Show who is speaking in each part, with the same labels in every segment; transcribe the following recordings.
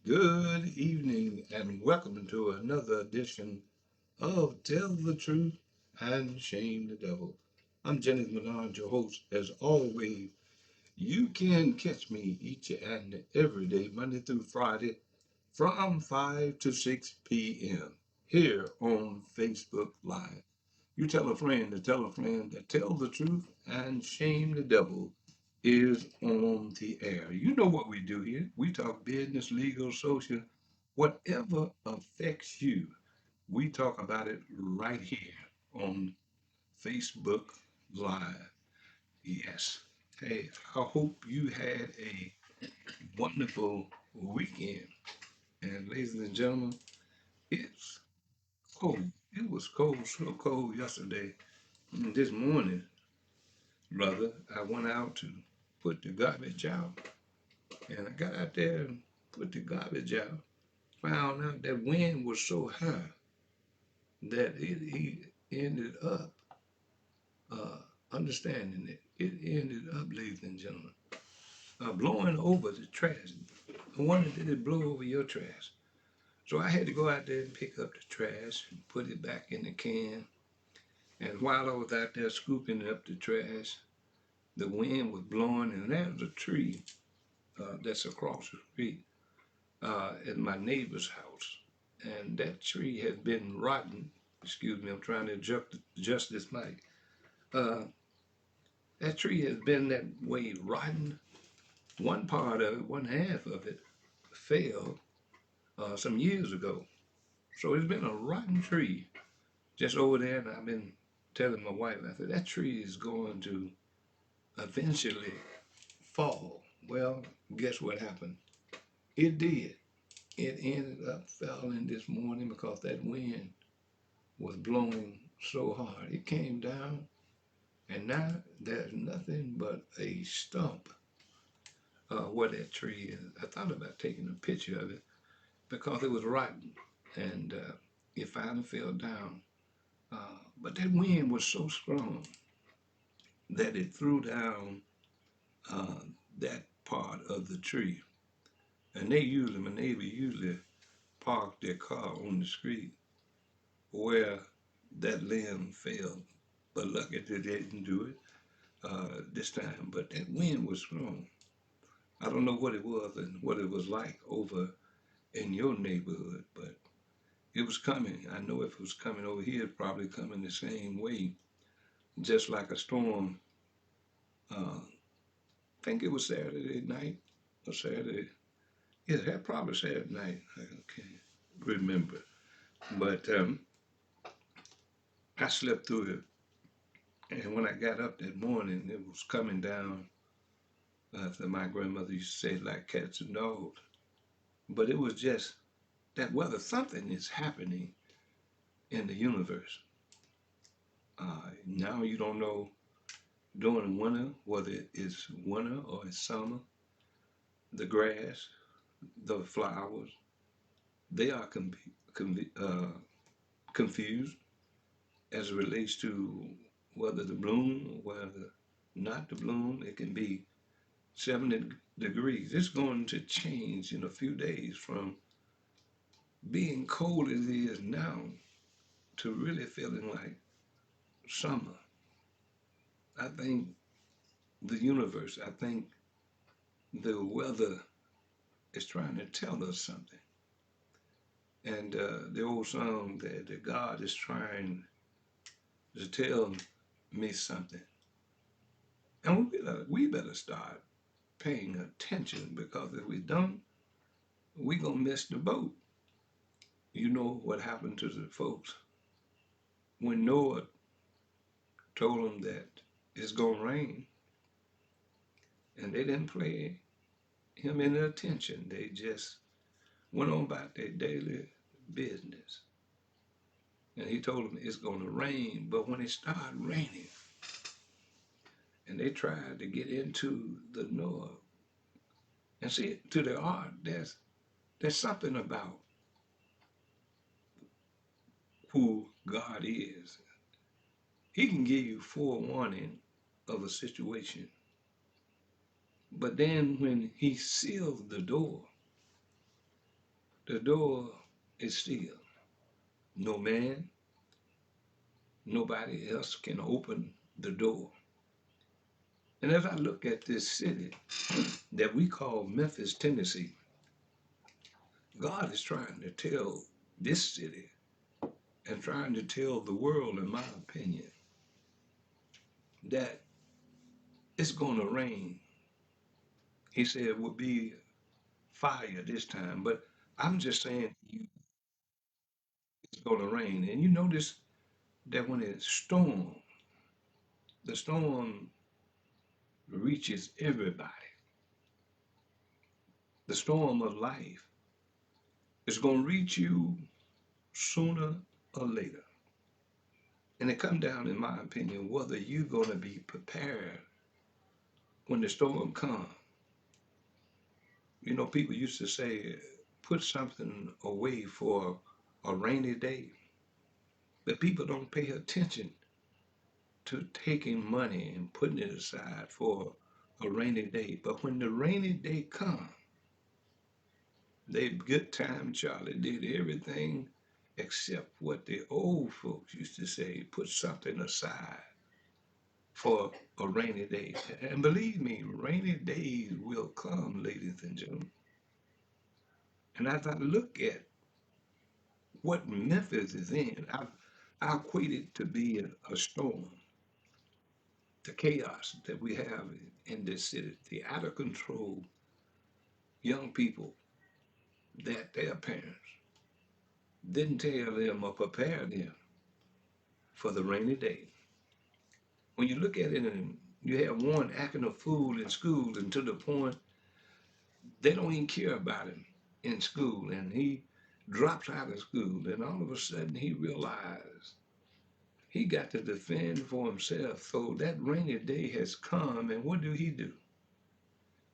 Speaker 1: Good evening and welcome to another edition of Tell the Truth and Shame the Devil. I'm Jennings Menard, your host. As always, you can catch me each and every day, Monday through Friday, from 5 to 6 p.m. here on Facebook Live. You tell a friend to tell a friend that Tell the Truth and Shame the Devil is on the air. You know what we do here. We talk business, legal, social, whatever affects you. We talk about it right here on Facebook Live. Yes. Hey, I hope you had a wonderful weekend. And ladies and gentlemen, it's cold. It was cold, so cold yesterday. And this morning, brother, I went out to put the garbage out. And I got out there and put the garbage out. Found out that wind was so high that he ended up uh, understanding it. It ended up, ladies and gentlemen, blowing over the trash. I wondered, did it blow over your trash? So I had to go out there and pick up the trash and put it back in the can. And while I was out there scooping up the trash, the wind was blowing, and there's a tree that's across the street at my neighbor's house. And that tree has been rotten. Excuse me, I'm trying to adjust this mic. Uh, that tree has been that way rotten. One part of it, one half of it, fell some years ago. So it's been a rotten tree just over there. And I've been telling my wife, I said, that tree is going to eventually fall. Well, guess what happened? It did. It ended up falling this morning because that wind was blowing so hard. It came down, and now there's nothing but a stump where that tree is. I thought about taking a picture of it because it was rotten, and it finally fell down. But that wind was so strong that it threw down uh, that part of the tree. And my neighbor usually park their car on the street where that limb fell. But lucky they didn't do it this time. But that wind was strong. I don't know what it was and what it was like over in your neighborhood, but it was coming. I know if it was coming over here, it's probably coming the same way, just like a storm. I think it was Saturday night or Saturday. Yeah, that probably Saturday night. I can't remember. But I slept through it. And when I got up that morning, it was coming down. My grandmother used to say, like cats and dogs. But it was just that whether something is happening in the universe. Now you don't know during winter whether it's winter or it's summer. The grass, the flowers, they are confused as it relates to whether to bloom or whether not to bloom. It can be 70 degrees. It's going to change in a few days from being cold as it is now to really feeling like summer. I think the universe, I think the weather is trying to tell us something. And the old song that God is trying to tell me something. And we better start paying attention because if we don't, we gonna miss the boat. You know what happened to the folks when Noah told them that it's gonna rain, and they didn't pay him any attention. They just went on about their daily business. And he told them it's gonna rain, but when it started raining, and they tried to get into the Noah and see to the ark, there's something about who God is. He can give you forewarning of a situation, but then when he seals the door, The door is sealed. No man, nobody else can open the door. And as I look at this city that we call Memphis, Tennessee, God is trying to tell this city and trying to tell the world, in my opinion, that it's going to rain. He said it would be fire this time, but I'm just saying it's going to rain. And you notice that when it storms, the storm reaches everybody. The storm of life is going to reach you sooner or later. And it comes down, in my opinion, whether you're going to be prepared when the storm comes. You know, people used to say, put something away for a rainy day. But people don't pay attention to taking money and putting it aside for a rainy day. But when the rainy day comes, they good time Charlie did everything except what the old folks used to say, put something aside for a rainy day. And believe me, rainy days will come, ladies and gentlemen. And as I look at what Memphis is in, I equate it to be a storm. The chaos that we have in this city, the out of control young people that their parents didn't tell them or prepare them for the rainy day. When you look at it and you have one acting a fool in school and to the point they don't even care about him in school and he drops out of school and all of a sudden he realized he got to defend for himself. So that rainy day has come and what do?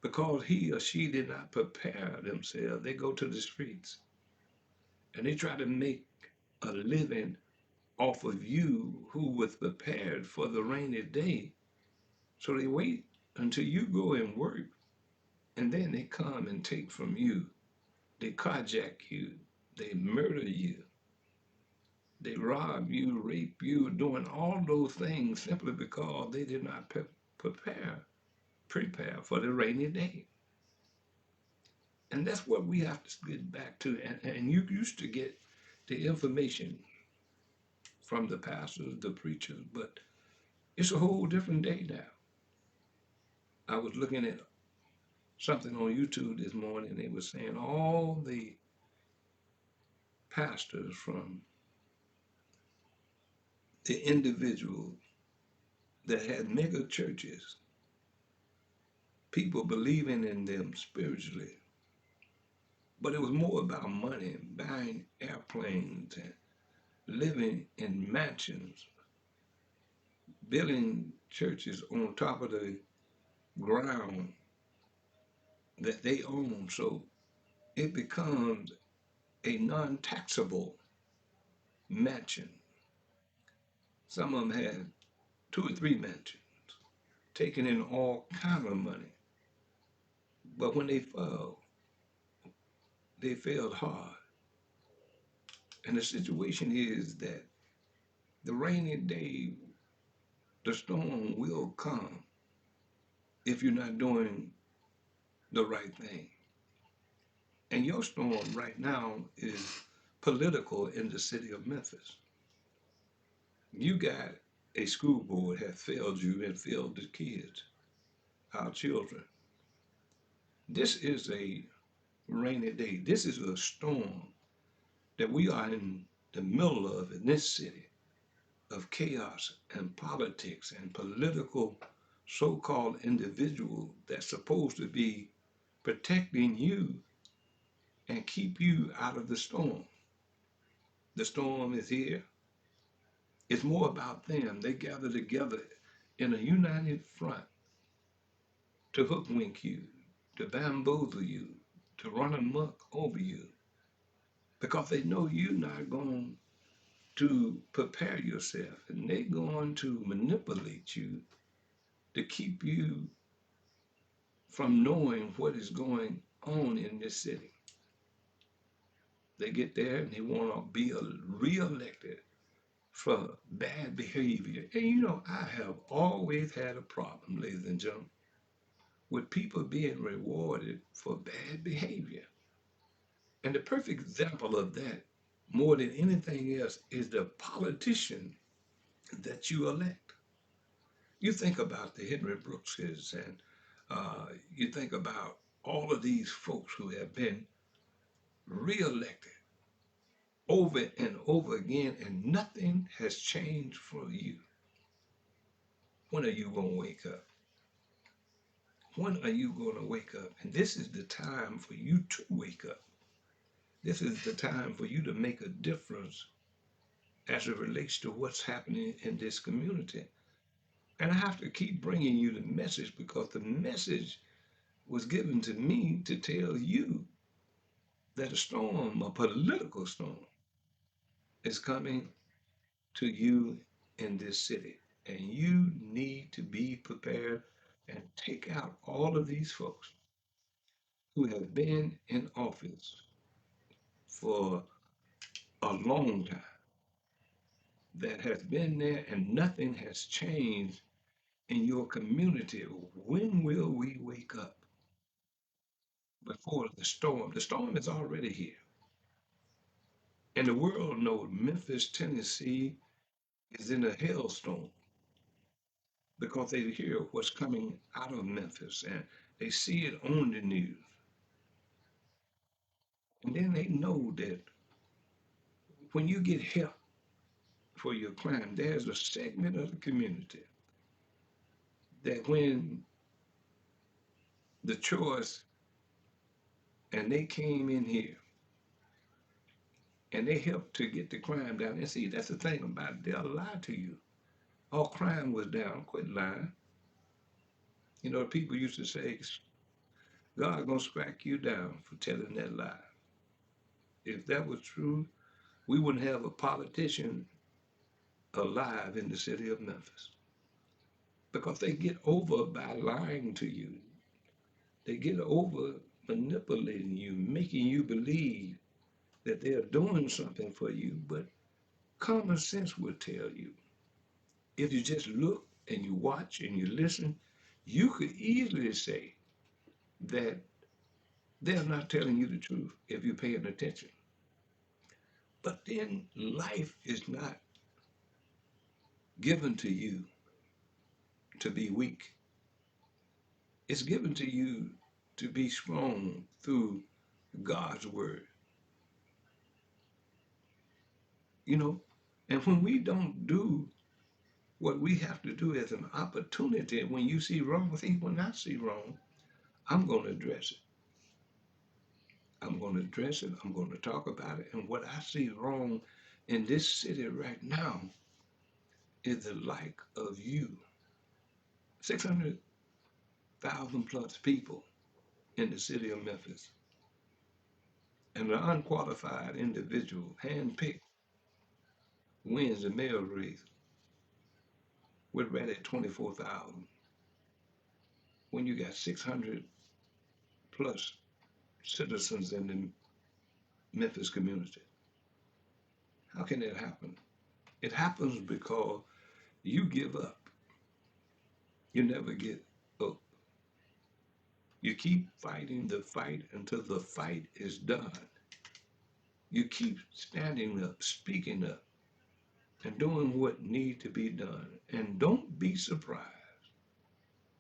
Speaker 1: Because he or she did not prepare themselves, they go to the streets and they try to make a living off of you who was prepared for the rainy day. So they wait until you go and work and then they come and take from you. They carjack you. They murder you. They rob you, rape you, doing all those things simply because they did not prepare for the rainy day. And that's what we have to get back to. And you used to get the information from the pastors, the preachers, but it's a whole different day now. I was looking at something on YouTube this morning. They were saying all the pastors from the individuals that had mega churches, people believing in them spiritually, but it was more about money, buying airplanes and living in mansions, building churches on top of the ground that they own. So it becomes a non-taxable mansion. Some of them had 2 or 3 mansions, taking in all kind of money. But when they failed hard. And the situation is that the rainy day, the storm will come if you're not doing the right thing. And your storm right now is political in the city of Memphis. You got a school board that failed you and failed the kids, our children. This is a rainy day. This is a storm that we are in the middle of in this city of chaos and politics and political so-called individual that's supposed to be protecting you and keep you out of the storm. The storm is here. It's more about them. They gather together in a united front to hoodwink you, to bamboozle you, to run amok over you, because they know you're not going to prepare yourself and they're going to manipulate you to keep you from knowing what is going on in this city. They get there and they want to be re-elected for bad behavior. And you know, I have always had a problem, ladies and gentlemen, with people being rewarded for bad behavior. And the perfect example of that, more than anything else, is the politician that you elect. You think about the Henry Brookses and you think about all of these folks who have been reelected over and over again, and nothing has changed for you. When are you going to wake up? When are you going to wake up? And this is the time for you to wake up. This is the time for you to make a difference as it relates to what's happening in this community. And I have to keep bringing you the message because the message was given to me to tell you that a storm, a political storm, is coming to you in this city. And you need to be prepared and take out all of these folks who have been in office for a long time, that has been there and nothing has changed in your community. When will we wake up before the storm? The storm is already here. And the world knows Memphis, Tennessee is in a hailstorm because they hear what's coming out of Memphis and they see it on the news. And then they know that when you get help for your crime, there's a segment of the community that when the choice and they came in here and they helped to get the crime down. And see, that's the thing about it. They'll lie to you. All crime was down. Quit lying. You know, people used to say, God gonna strike you down for telling that lie. If that was true, we wouldn't have a politician alive in the city of Memphis because they get over by lying to you. They get over manipulating you, making you believe that they're doing something for you. But common sense will tell you if you just look and you watch and you listen, you could easily say that they're not telling you the truth if you're paying attention. But then life is not given to you to be weak. It's given to you to be strong through God's word, you know? And when we don't do what we have to do as an opportunity, when you see wrong, see, when I see wrong, I'm going to address it. I'm going to address it. I'm going to talk about it. And what I see wrong in this city right now is the like of you. 600,000 plus people in the city of Memphis. And an unqualified individual, handpicked, wins the mayor race. We're right at 24,000. When you got 600 plus citizens in the Memphis community. How can that happen? It happens because you give up. You never get up. You keep fighting the fight until the fight is done. You keep standing up, speaking up, and doing what needs to be done. And don't be surprised,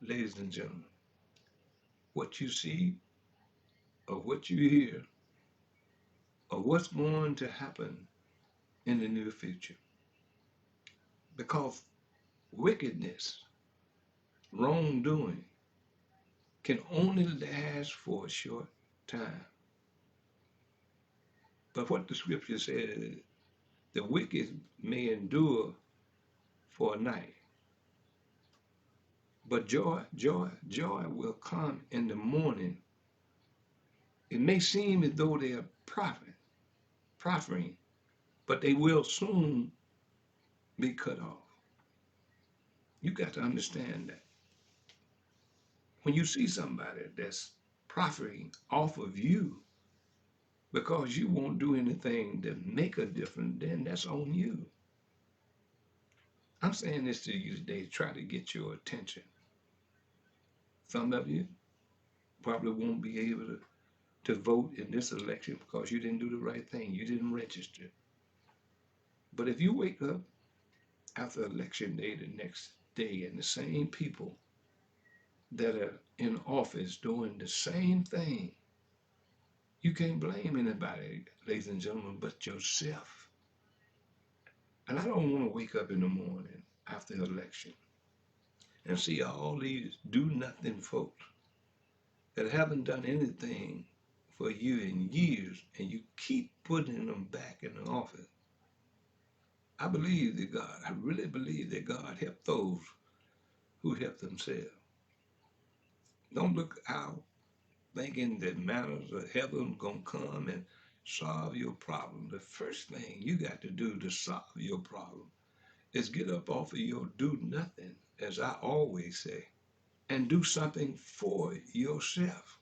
Speaker 1: ladies and gentlemen, what you see or what you hear or what's going to happen in the near future. Because wickedness, wrongdoing, can only last for a short time. But what the scripture says, the wicked may endure for a night, but joy will come in the morning. It may seem as though they are proffering, but they will soon be cut off. You got to understand that. When you see somebody that's profiting off of you, because you won't do anything to make a difference, then that's on you. I'm saying this to you today to try to get your attention. Some of you probably won't be able to vote in this election because you didn't do the right thing. You didn't register. But if you wake up after election day the next day and the same people that are in office doing the same thing, you can't blame anybody, ladies and gentlemen, but yourself. And I don't want to wake up in the morning after the election and see all these do nothing folks that haven't done anything for you in years and you keep putting them back in the office. I believe that God, I really believe that God helped those who help themselves. Don't look out thinking that matters of heaven gonna come and solve your problem. The first thing you got to do to solve your problem is get up off of your do nothing, as I always say, and do something for yourself.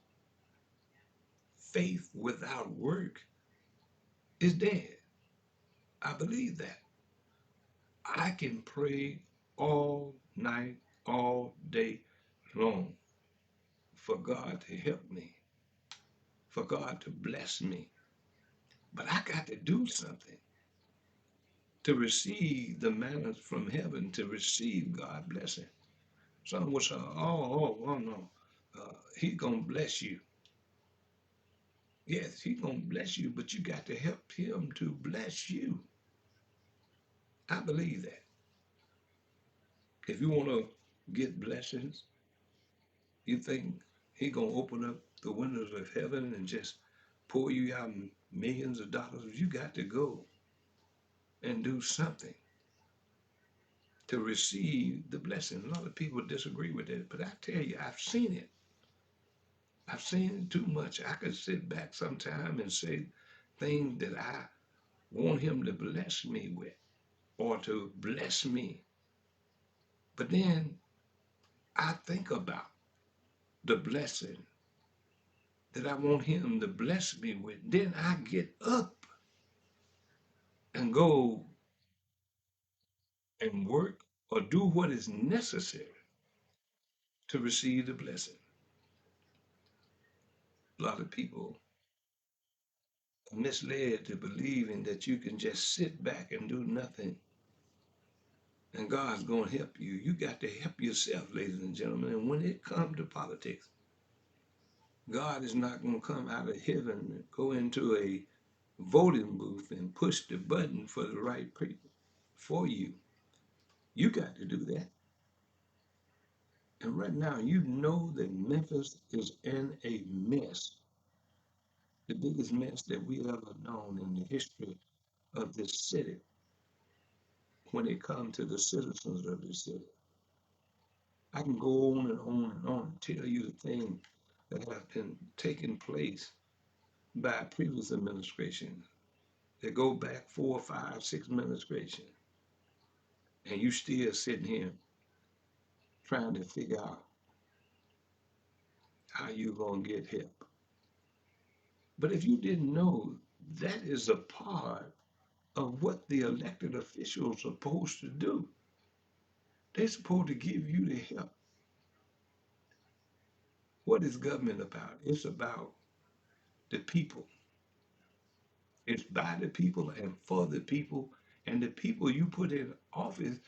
Speaker 1: Faith without work is dead. I believe that. I can pray all night, all day long for God to help me, for God to bless me. But I got to do something to receive the manners from heaven, to receive God's blessing. Some will say, oh no, He's going to bless you. Yes, He's going to bless you, but you got to help Him to bless you. I believe that. If you want to get blessings, you think He's going to open up the windows of heaven and just pour you out millions of dollars? You got to go and do something to receive the blessing. A lot of people disagree with it, but I tell you, I've seen it. I've seen it too much. I could sit back sometime and say things that I want Him to bless me with or to bless me. But then I think about the blessing that I want Him to bless me with. Then I get up and go and work or do what is necessary to receive the blessing. A lot of people are misled to believing that you can just sit back and do nothing and God's going to help you. You got to help yourself, ladies and gentlemen. And when it comes to politics, God is not going to come out of heaven and go into a voting booth and push the button for the right people for you. You got to do that. And right now, you know that Memphis is in a mess, the biggest mess that we ever known in the history of this city when it comes to the citizens of this city. I can go on and on and on and tell you the things that have been taking place by previous administrations that go back 4, 5, 6 administrations, and you still sitting here trying to figure out how you gonna get help. But if you didn't know, that is a part of what the elected officials are supposed to do. They're supposed to give you the help. What is government about? It's about the people. It's by the people and for the people. And the people you put in office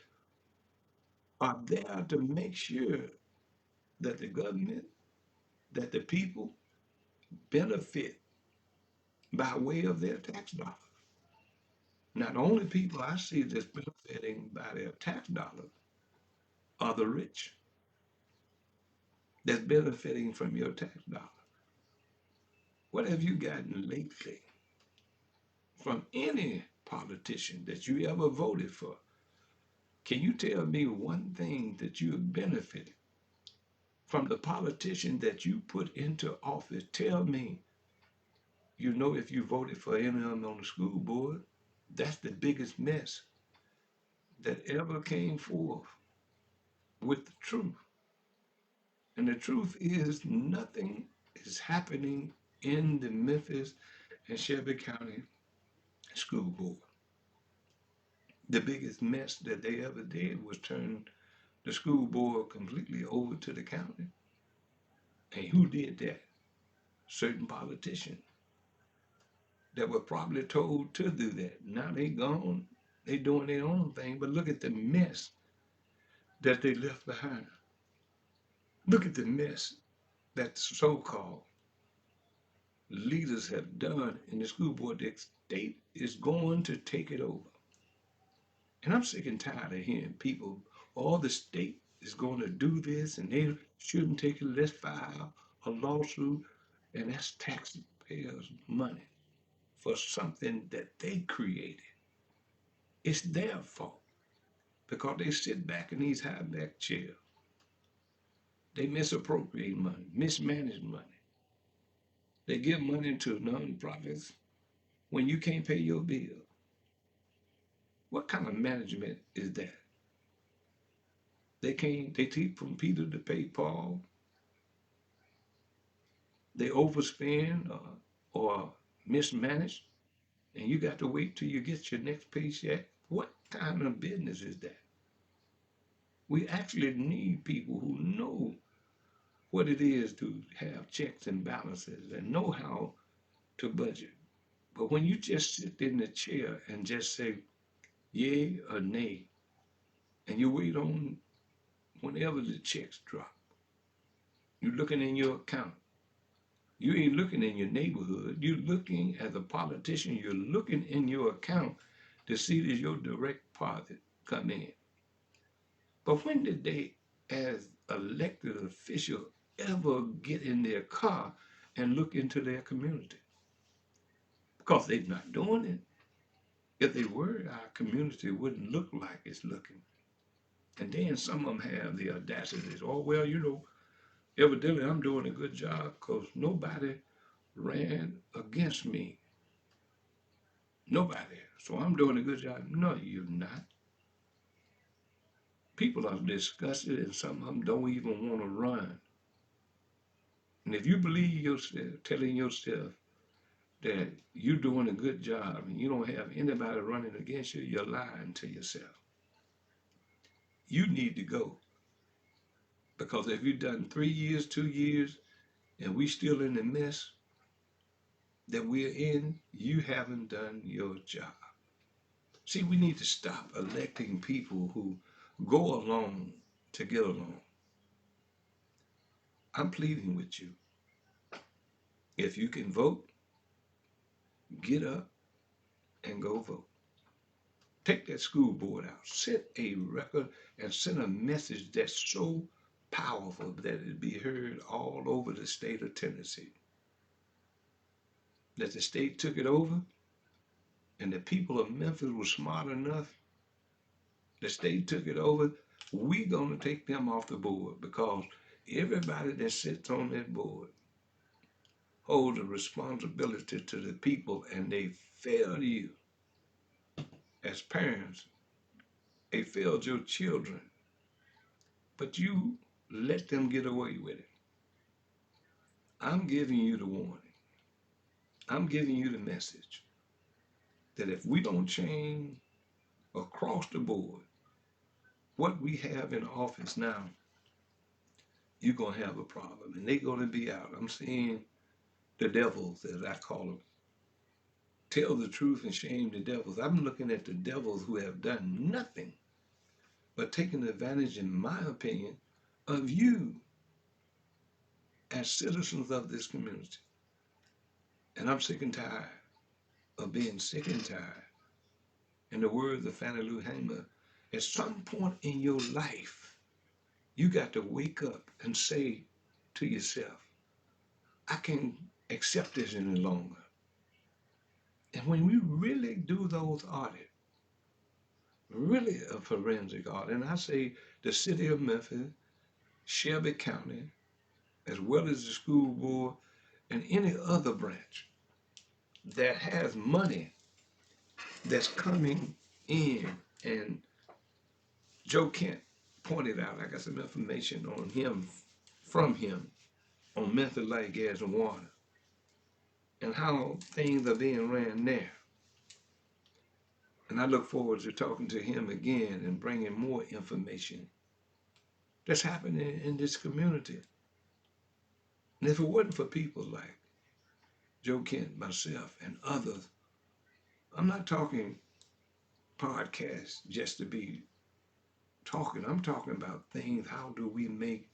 Speaker 1: are there to make sure that the government, that the people benefit by way of their tax dollars. Now, the only people I see that's benefiting by their tax dollars are the rich that's benefiting from your tax dollars. What have you gotten lately from any politician that you ever voted for? Can you tell me one thing that you have benefited from the politician that you put into office? Tell me, you know, if you voted for any of them on the school board, that's the biggest mess that ever came forth with the truth. And the truth is, nothing is happening in the Memphis and Shelby County School Board. The biggest mess that they ever did was turn the school board completely over to the county. And who did that? Certain politicians that were probably told to do that. Now they gone. They doing their own thing. But look at the mess that they left behind. Look at the mess that so-called leaders have done in the school board. The state is going to take it over. And I'm sick and tired of hearing people, all the state is going to do this and they shouldn't take it. Let's file a lawsuit. And that's taxpayers' money for something that they created. It's their fault because they sit back in these high back chairs. They misappropriate money, mismanage money. They give money to nonprofits when you can't pay your bill. What kind of management is that? They take from Peter to pay Paul. They overspend or mismanage, and you got to wait till you get your next paycheck. What kind of business is that? We actually need people who know what it is to have checks and balances and know how to budget. But when you just sit in the chair and just say yay or nay, and you wait on whenever the checks drop, you're looking in your account. You ain't looking in your neighborhood. You're looking as a politician. You're looking in your account to see that your direct deposit come in. But when did they, as elected officials, ever get in their car and look into their community? Because they're not doing it. If they were, our community wouldn't look like it's looking. And then some of them have the audacity to say, oh, well, evidently I'm doing a good job because nobody ran against me. Nobody. So I'm doing a good job. No, you're not. People are disgusted and some of them don't even want to run. And if you believe yourself, telling yourself that you're doing a good job and you don't have anybody running against you, you're lying to yourself. You need to go. Because if you've done 3 years, 2 years, and we still in the mess that we're in, you haven't done your job. See, we need to stop electing people who go along to get along. I'm pleading with you. If you can vote, get up and go vote. Take that school board out. Set a record and send a message that's so powerful that it be heard all over the state of Tennessee. That the state took it over and the people of Memphis were smart enough. The state took it over. We're going to take them off the board because everybody that sits on that board holds a responsibility to the people and they fail you as parents. They failed your children, but you let them get away with it. I'm giving you the warning. I'm giving you the message that if we don't change across the board what we have in office now, you're going to have a problem and they're going to be out. I'm seeing the devils, as I call them. Tell the truth and shame the devils. I'm looking at the devils who have done nothing but taken advantage, in my opinion, of you as citizens of this community. And I'm sick and tired of being sick and tired. In the words of Fannie Lou Hamer, at some point in your life, you got to wake up and say to yourself, I can't accept this any longer. And when we really do those audits, really a forensic audit, and I say the city of Memphis, Shelby County, as well as the school board and any other branch that has money that's coming in. And Joe Kent pointed out, I got some information on him, from him, on Memphis Light, Gas, and Water. and how things are being ran there. And I look forward to talking to him again and bringing more information that's happening in this community. And if it wasn't for people like Joe Kent, myself, and others, I'm not talking podcasts just to be talking. I'm talking about things. How do we make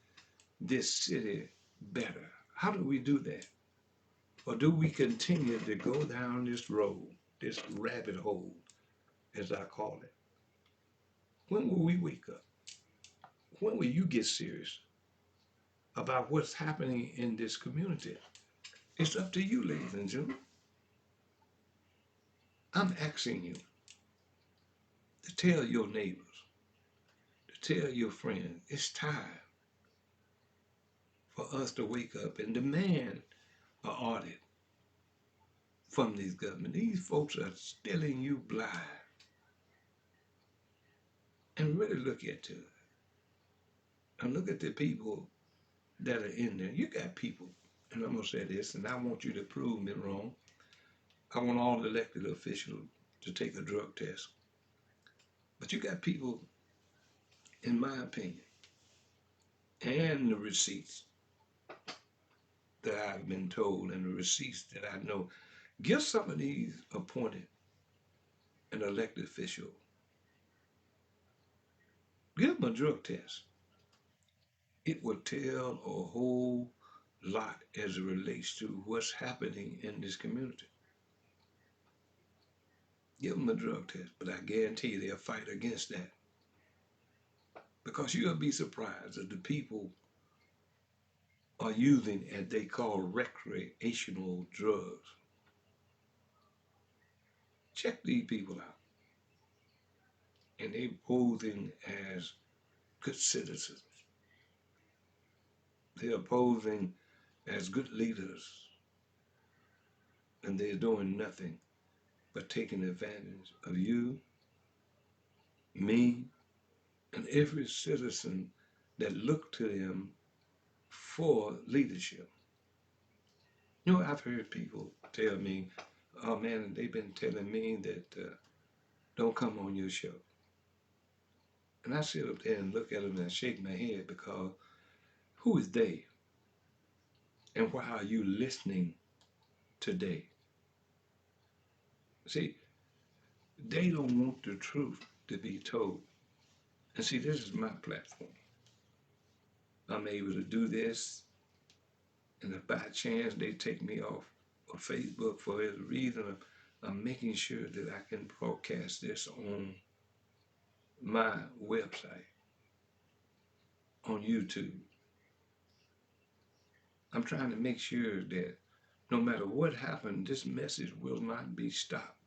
Speaker 1: this city better? How do we do that? Or do we continue to go down this road, this rabbit hole, as I call it? When will we wake up? When will you get serious about what's happening in this community? It's up to you, ladies and gentlemen. I'm asking you to tell your neighbors, to tell your friends, it's time for us to wake up and demand an audit from these government. These folks are stealing you blind. And really look at it. And look at the people that are in there. You got people, and I'm going to say this, and I want you to prove me wrong. I want all elected officials to take a drug test. But you got people, in my opinion, and the receipts that I've been told and the receipts that I know, give some of these appointed and elected officials, give them a drug test. It will tell a whole lot as it relates to what's happening in this community. Give them a drug test, but I guarantee you they'll fight against that. Because you'll be surprised that the people are using, as they call, recreational drugs. Check these people out. And they posing as good citizens. They're posing as good leaders. And they're doing nothing but taking advantage of you, me, and every citizen that look to them for leadership. You know, I've heard people tell me, oh man, they've been telling me that don't come on your show. And I sit up there and look at them and shake my head because who is they? And why are you listening today? See, they don't want the truth to be told. And see, this is my platform. I'm able to do this, and if by chance they take me off of Facebook for any reason, I'm making sure that I can broadcast this on my website, on YouTube. I'm trying to make sure that no matter what happened, this message will not be stopped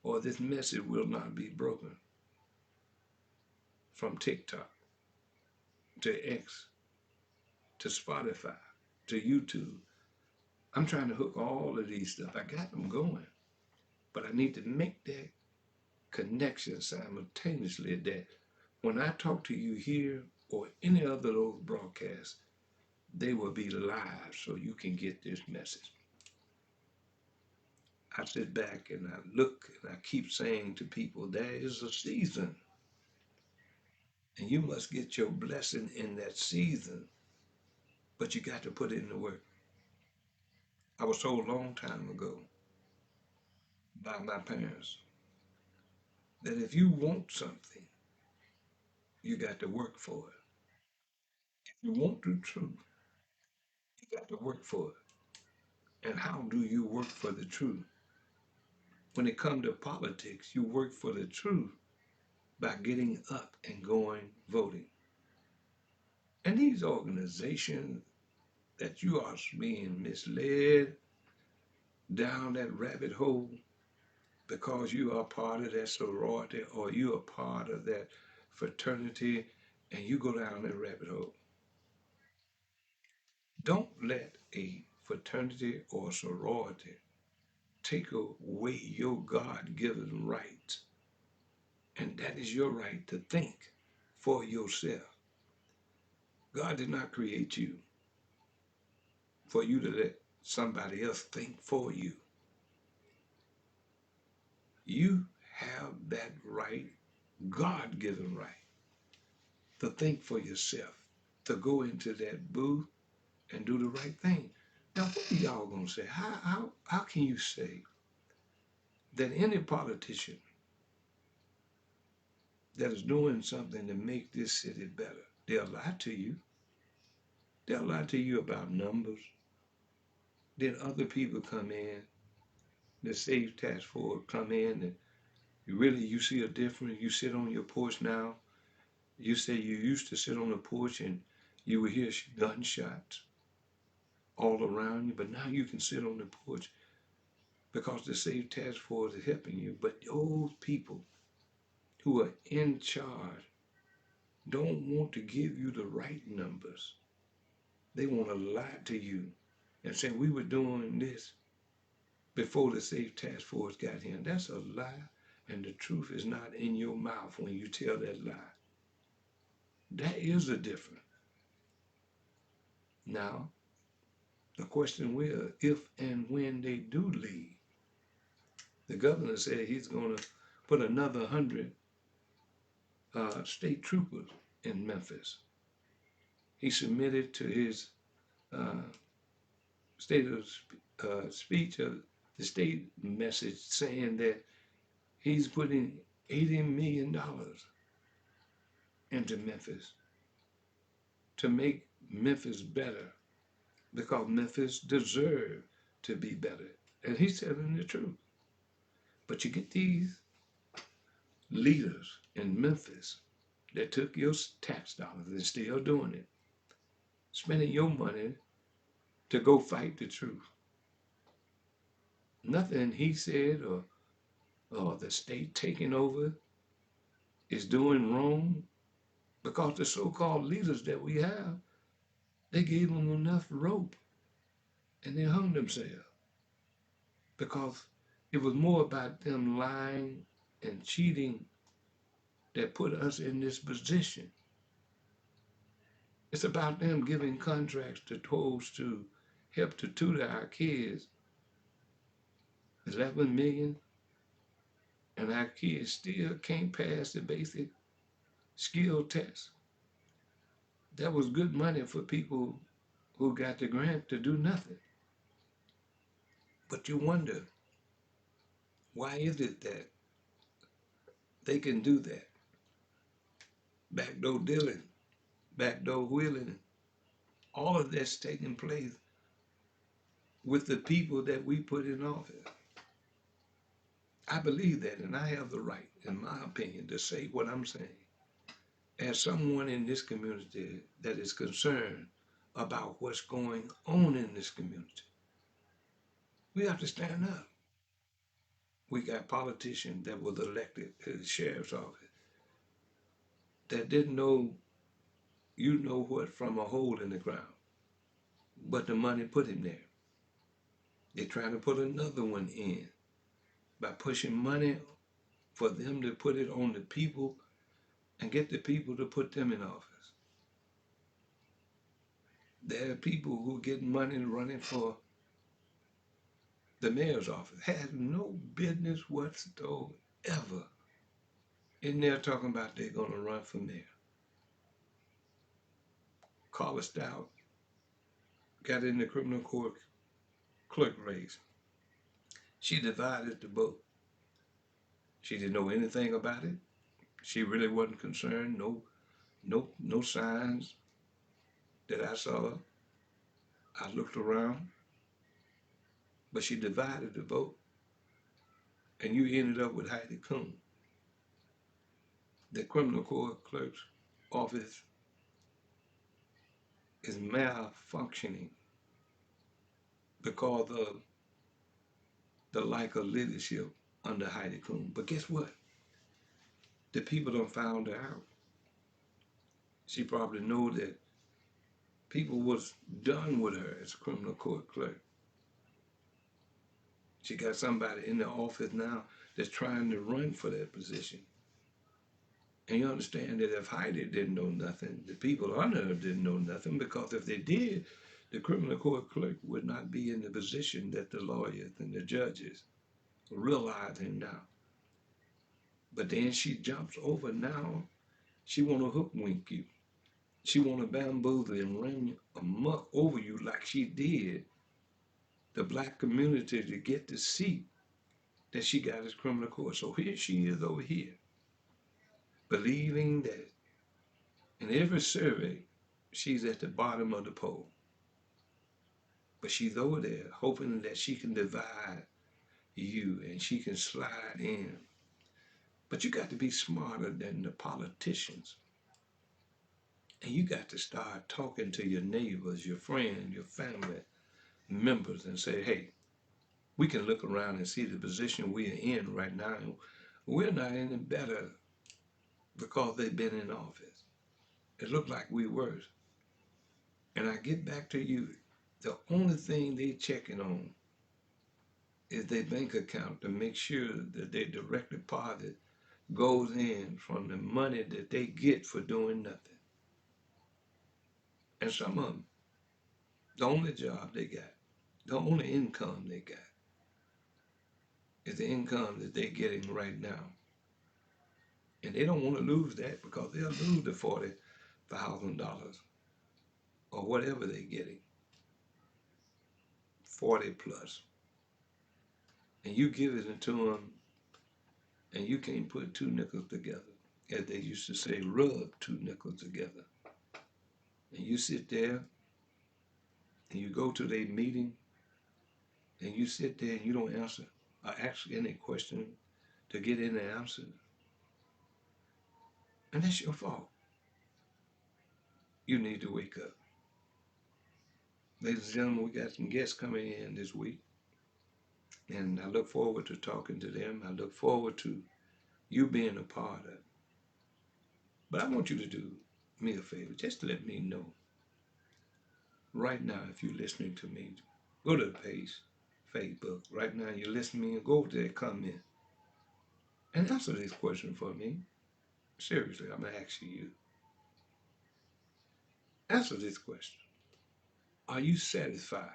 Speaker 1: or this message will not be broken from TikTok to X to Spotify to YouTube. I'm trying to hook all of these stuff. I got them going, but I need to make that connection simultaneously that when I talk to you here or any other of those broadcasts, they will be live so you can get this message. I sit back and I look and I keep saying to people, there is a season and you must get your blessing in that season, but you got to put in the work. I was told a long time ago by my parents that if you want something, you got to work for it. If you want the truth, you got to work for it. And how do you work for the truth? When it comes to politics, you work for the truth by getting up and going voting. And these organizations that you are being misled down that rabbit hole because you are part of that sorority or you are part of that fraternity and you go down that rabbit hole. Don't let a fraternity or sorority take away your God given right. And that is your right to think for yourself. God did not create you for you to let somebody else think for you. You have that right, God-given right, to think for yourself, to go into that booth and do the right thing. Now, what are y'all gonna say? How can you say that any politician that is doing something to make this city better, they'll lie to you. They'll lie to you about numbers. Then other people come in, the Safe Task Force come in, and you see a difference. You sit on your porch now. You say you used to sit on the porch and you would hear gunshots all around you, but now you can sit on the porch because the Safe Task Force is helping you. But those people who are in charge don't want to give you the right numbers. They want to lie to you and say we were doing this before the Safe Task Force got here. That's a lie, and the truth is not in your mouth when you tell that lie. That is the difference. Now, the question will, if and when they do leave, the governor said he's going to put another 100 state troopers in Memphis. He submitted to his uh, state of speech, the state message saying that he's putting $80 million into Memphis to make Memphis better because Memphis deserves to be better. And he's telling the truth. But you get these leaders in Memphis that took your tax dollars and still doing it, spending your money to go fight the truth. Nothing he said or the state taking over is doing wrong because the so-called leaders that we have, they gave them enough rope and they hung themselves because it was more about them lying and cheating that put us in this position. It's about them giving contracts to those to help to tutor our kids, 11 million, and our kids still can't pass the basic skill test. That was good money for people who got the grant to do nothing. But you wonder, why is it that they can do that? Backdoor dealing, backdoor wheeling, all of that's taking place with the people that we put in office. I believe that, and I have the right, in my opinion, to say what I'm saying. As someone in this community that is concerned about what's going on in this community, we have to stand up. We got politicians that was elected to the sheriff's office that didn't know you know what from a hole in the ground, but the money put him there. They're trying to put another one in by pushing money for them to put it on the people and get the people to put them in office. There are people who get money running for the mayor's office, has no business whatsoever in there talking about they're going to run for mayor. Carla Stout got in the criminal court clerk race. She divided the vote. She didn't know anything about it. She really wasn't concerned. No signs that I saw. I looked around, but she divided the vote, and you ended up with Heidi Klum. The criminal court clerk's office is malfunctioning because of the lack of leadership under Heidi Klum. But guess what? The people done found her out. She probably know that people was done with her as a criminal court clerk. She got somebody in the office now that's trying to run for that position. And you understand that if Heidi didn't know nothing, the people under her didn't know nothing, because if they did, the criminal court clerk would not be in the position that the lawyers and the judges realizing now. But then she jumps over now. She want to hoodwink you. She want to bamboozle and run amok over you like she did the black community to get the seat that she got as criminal court. So here she is over here, believing that in every survey she's at the bottom of the poll. But she's over there hoping that she can divide you and she can slide in. But you got to be smarter than the politicians. And you got to start talking to your neighbors, your friends, your family members and say, hey, we can look around and see the position we are in right now. We're not any better because they've been in office. It looked like we were. And I get back to you. The only thing they checking on is their bank account to make sure that their direct deposit goes in from the money that they get for doing nothing. And some of them, the only job they got, the only income they got is the income that they're getting right now. And they don't want to lose that because they'll lose the $40,000 or whatever they're getting, 40 plus. And you give it to them and you can't put two nickels together. As they used to say, rub two nickels together. And you sit there and you go to their meeting and you sit there and you don't answer or ask any question to get any answer. And that's your fault. You need to wake up. Ladies and gentlemen, we got some guests coming in this week. And I look forward to talking to them. I look forward to you being a part of it. But I want you to do me a favor. Just let me know right now if you're listening to me. Go to the page, Facebook. Right now you're listening and go over there, comment. And answer this question for me. Seriously, I'm going to ask you. Answer this question. Are you satisfied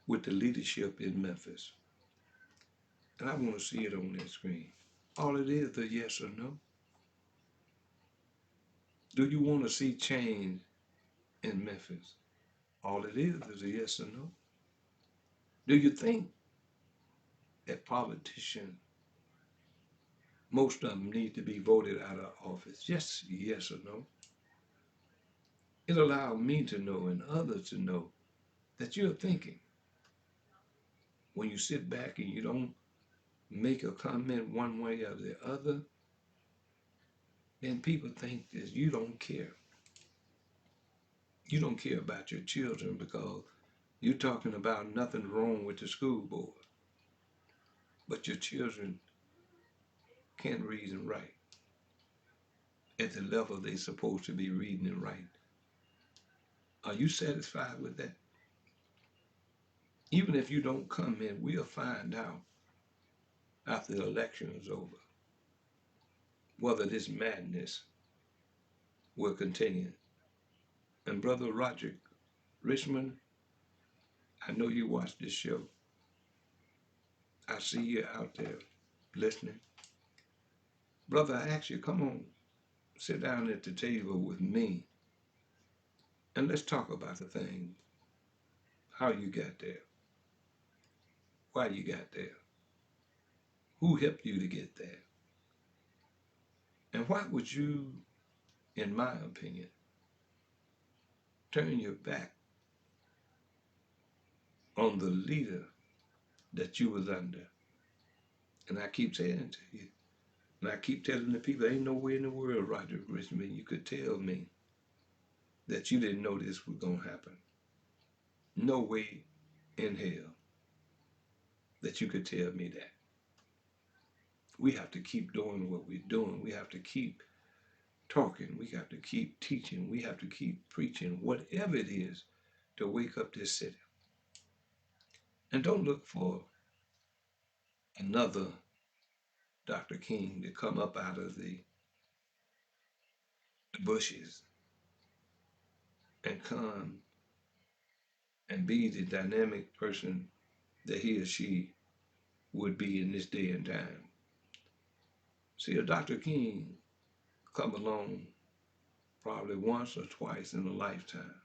Speaker 1: with the leadership in Memphis? And I want to see it on that screen. All it is a yes or no. Do you want to see change in Memphis? All it is a yes or no. Do you think that politicians, most of them need to be voted out of office? Just yes or no. It allowed me to know and others to know that you're thinking. When you sit back and you don't make a comment one way or the other, then people think that you don't care. You don't care about your children because you're talking about nothing wrong with the school board. But your children can't read and write at the level they're supposed to be reading and writing. Are you satisfied with that? Even if you don't come in, we'll find out after the election is over whether this madness will continue. And Brother Roderick Richmond, I know you watch this show. I see you out there listening. Brother, I ask you, come on, sit down at the table with me and let's talk about the thing, how you got there, why you got there, who helped you to get there, and why would you, in my opinion, turn your back on the leader that you was under? And I keep saying to you, and I keep telling the people, ain't no way in the world, Roger Richmond, you could tell me that you didn't know this was going to happen. No way in hell that you could tell me that. We have to keep doing what we're doing. We have to keep talking. We have to keep teaching. We have to keep preaching, whatever it is, to wake up this city. And don't look for another Dr. King to come up out of the bushes and come and be the dynamic person that he or she would be in this day and time. See, a Dr. King come along probably once or twice in a lifetime.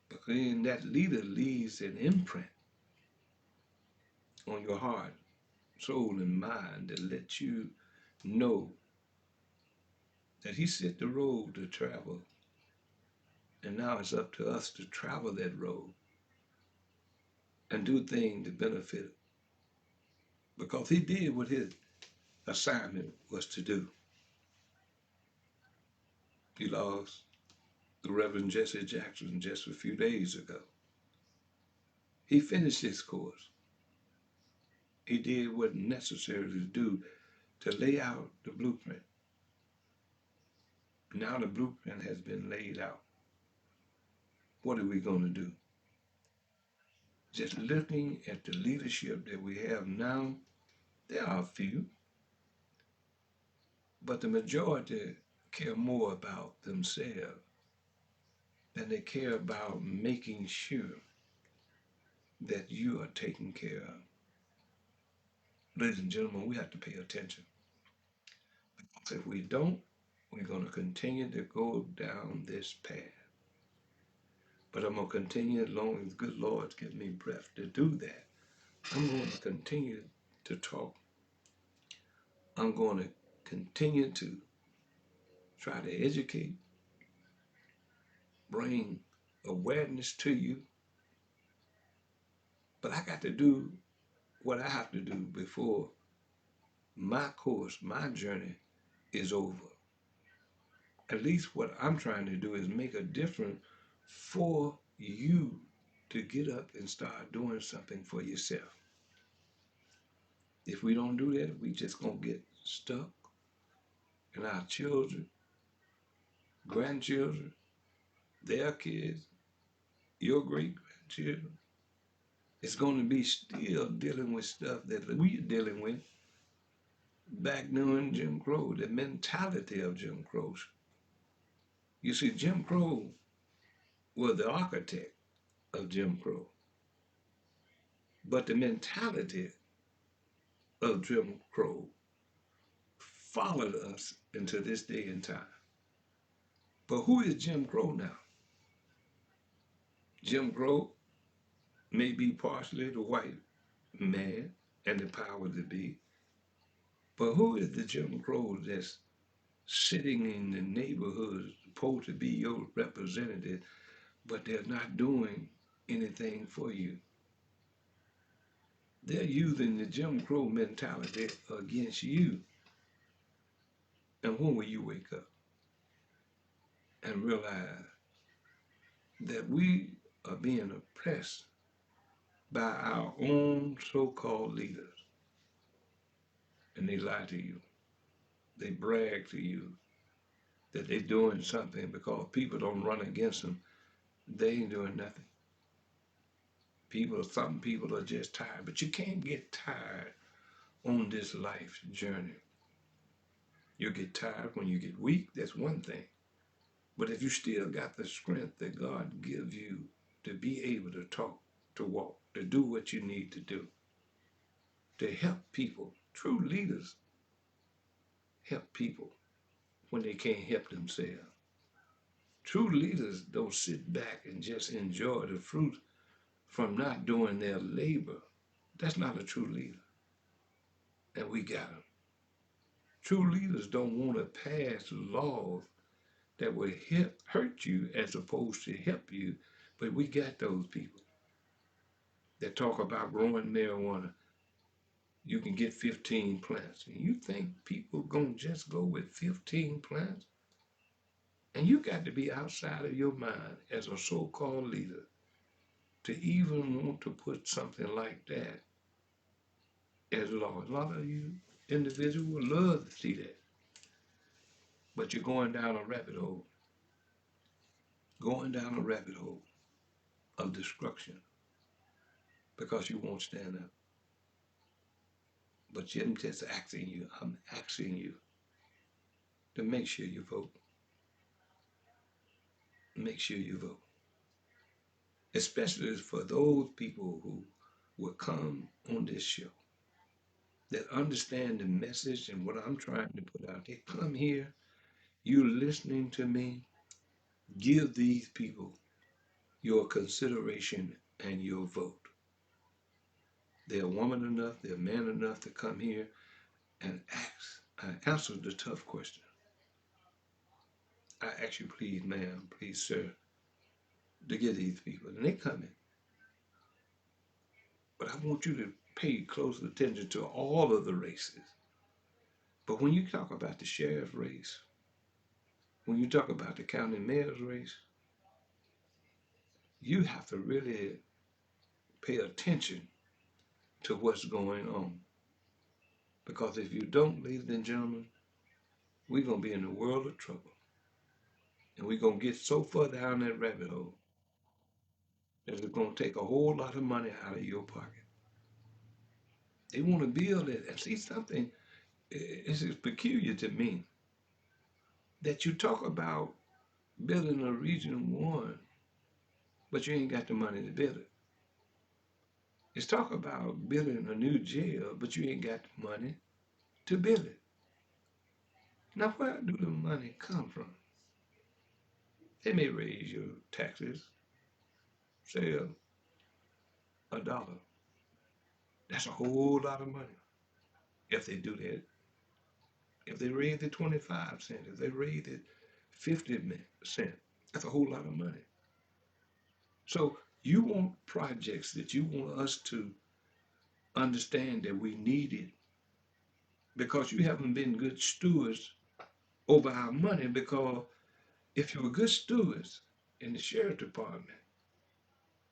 Speaker 1: But then that leader leaves an imprint on your heart, soul, and mind that lets you know that he set the road to travel. And now it's up to us to travel that road and do things to benefit it. Because he did what his assignment was to do. He lost the Reverend Jesse Jackson just a few days ago. He finished his course. He did what necessary to do to lay out the blueprint. Now the blueprint has been laid out. What are we going to do? Just looking at the leadership that we have now, there are a few, but the majority care more about themselves than they care about making sure that you are taken care of. Ladies and gentlemen, we have to pay attention. If we don't, we're going to continue to go down this path. But I'm going to continue as long as the good Lord gives me breath to do that. I'm going to continue to talk. I'm going to continue to try to educate, bring awareness to you. But I got to do what I have to do before my course, my journey is over. At least what I'm trying to do is make a difference for you to get up and start doing something for yourself. If we don't do that, we just gonna get stuck, and our children, grandchildren, their kids, your great grandchildren, it's gonna be still dealing with stuff that we're dealing with back during Jim Crow, the mentality of Jim Crow. You see, Jim Crow was the architect of Jim Crow, but the mentality of Jim Crow followed us into this day and time. But who is Jim Crow now? Jim Crow may be partially the white man and the power to be, but who is the Jim Crow that's sitting in the neighborhoods supposed to be your representative, but they're not doing anything for you? They're using the Jim Crow mentality against you. And when will you wake up and realize that we are being oppressed by our own so-called leaders? And they lie to you. They brag to you that they're doing something because people don't run against them. They ain't doing nothing. Some people are just tired, but you can't get tired on this life journey. You get tired when you get weak, that's one thing. But if you still got the strength that God gives you to be able to talk, to walk, to do what you need to do, to help people, true leaders help people when they can't help themselves. True leaders don't sit back and just enjoy the fruit from not doing their labor. That's not a true leader. And we got them. True leaders don't want to pass laws that will hurt you as opposed to help you. But we got those people that talk about growing marijuana. You can get 15 plants. And you think people gonna just go with 15 plants? And you got to be outside of your mind as a so-called leader to even want to put something like that as law. A lot of you individuals would love to see that. But you're going down a rabbit hole. Going down a rabbit hole of destruction because you won't stand up. But I'm just I'm asking you to make sure you vote. Make sure you vote. especially for those people who will come on this show that understand the message and what I'm trying to put out. They come here, you're listening to me, give these people your consideration and your vote. They're woman enough, they're man enough to come here and answer the tough question. I ask you, please, ma'am, please, sir, to get these people. And they come in. But I want you to pay close attention to all of the races. But when you talk about the sheriff race, when you talk about the county mayor's race, you have to really pay attention to what's going on. Because if you don't, ladies and gentlemen, we're going to be in a world of trouble. And we're going to get so far down that rabbit hole that it's going to take a whole lot of money out of your pocket. They want to build it. And see something, it's peculiar to me that you talk about building a Region 1, but you ain't got the money to build it. It's talk about building a new jail, but you ain't got the money to build it. Now, where do the money come from? They may raise your taxes, say a dollar. That's a whole lot of money if they do that. If they raise it 25 cents, if they raise it 50 cents, that's a whole lot of money. So you want projects that you want us to understand that we need it because you haven't been good stewards over our money. Because if you were good stewards in the sheriff department,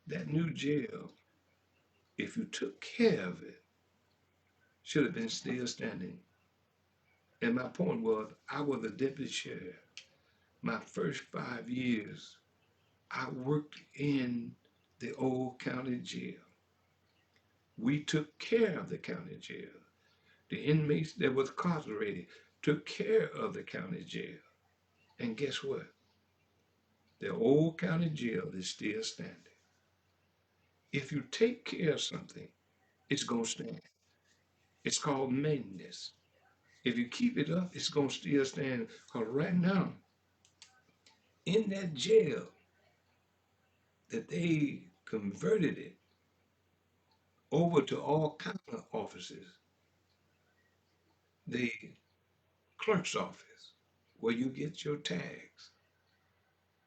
Speaker 1: that new jail, if you took care of it, should have been still standing. And my point was, I was a deputy sheriff. My first 5 years, I worked in the old county jail. We took care of the county jail. The inmates that was incarcerated took care of the county jail. And guess what? The old county jail is still standing. If you take care of something, it's going to stand. It's called maintenance. If you keep it up, it's going to still stand. Because right now, in that jail that they converted it over to all kind of offices, the clerk's office, where you get your tags,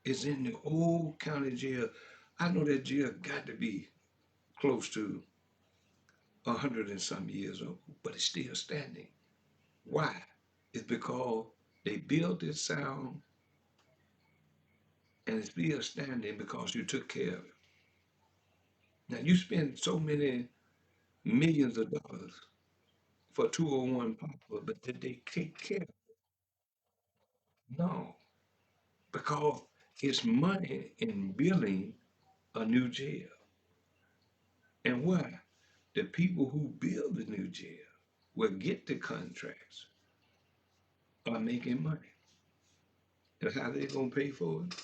Speaker 1: is in the old county jail. I know that jail got to be close to 100 and some years old, but it's still standing. Why? It's because they built it sound and it's still standing because you took care of it. Now you spend so many millions of dollars for 201 Poplar, but did they take care of it? No, because it's money in building a new jail. And why? The people who build the new jail will get the contracts are making money. And how they gonna pay for it?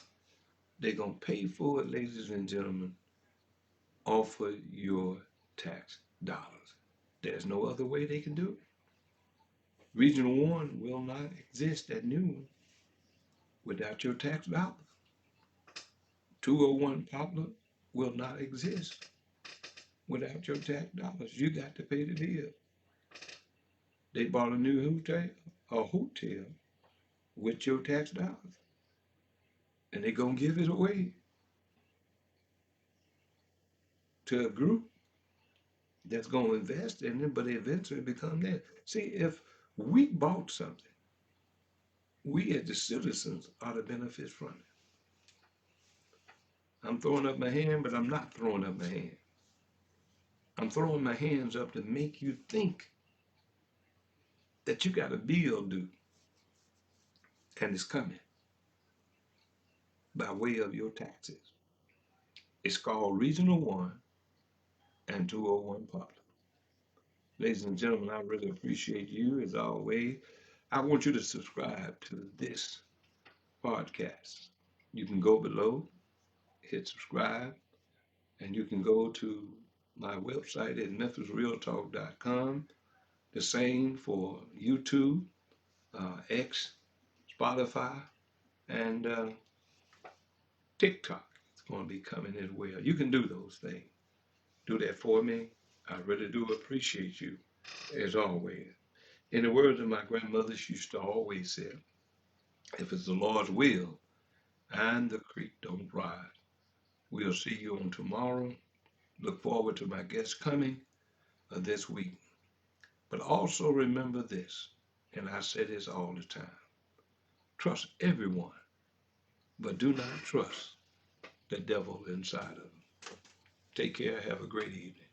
Speaker 1: They're gonna pay for it, ladies and gentlemen, off of your tax dollars. There's no other way they can do it. Regional 1 will not exist, that new one, without your tax dollars. 201 Poplar will not exist without your tax dollars. You got to pay the bill. They bought a new hotel with your tax dollars, and they're gonna give it away to a group that's gonna invest in it, but eventually become that. See, if we bought something, we as the citizens ought to benefit from it. I'm throwing up my hand, but I'm not throwing up my hand. I'm throwing my hands up to make you think that you got a bill due, and it's coming by way of your taxes. It's called Regional 1 and 201 Poplar. Ladies and gentlemen, I really appreciate you as always. I want you to subscribe to this podcast. You can go below, hit subscribe, And you can go to my website at memphisrealtalk.com. The same for YouTube, X, Spotify, and TikTok. It's going to be coming as well. You can do those things. Do that for me. I really do appreciate you, as always. In the words of my grandmother, she used to always say, if it's the Lord's will and the creek don't rise, we'll see you on tomorrow. Look forward to my guests coming this week. But also remember this, and I say this all the time, trust everyone, but do not trust the devil inside of them. Take care. Have a great evening.